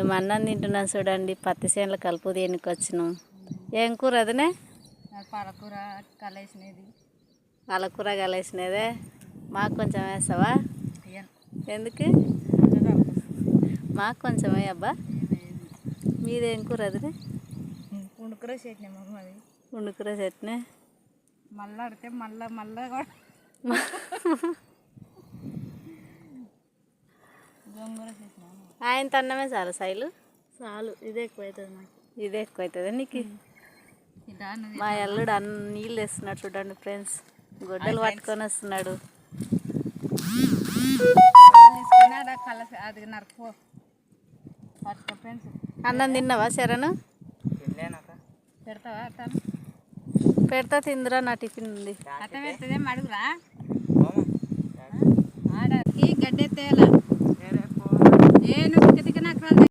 మేము అన్నం తింటున్నాం చూడండి. పత్తి చేనులో కలుపు దేనికి వచ్చినాం. ఏం కూర అదనే? పాలకూర కలేసినది. పాలకూర కలిసినదే. మాకు కొంచెం వేస్తావా? ఎందుకు? మాకు కొంచెం అబ్బా. మీదేం కూర అదనే? పుండుకూర చట్నీ మమ్మది. పుండుకూర చట్నీ. మళ్ళీ అడితే మళ్ళా కూడా గోంగూర చట్నీ. ఆయన అన్నమే చాలు సైలు. చాలు, ఇదే ఎక్కువ అవుతుంది మాకు. ఇదే ఎక్కువ అవుతుంది నీకు. మా అల్లుడు నీళ్ళు వేస్తున్నాడు చూడండి ఫ్రెండ్స్. గొడ్డలు పట్టుకొని వస్తున్నాడు. అది నరకో పట్టుకో ఫ్రెండ్స్. అన్నం తిన్నావా శరణు? పెడతావా అట్లా? పెడతా తిందిరా, నా టిఫిన్ ఉంది. అట్ట పెడుతుందేమో అడుగురా. ఆడకి గడ్డెత్తేయాల. ఏ నువ్వు తిక్క తిక్క నాకు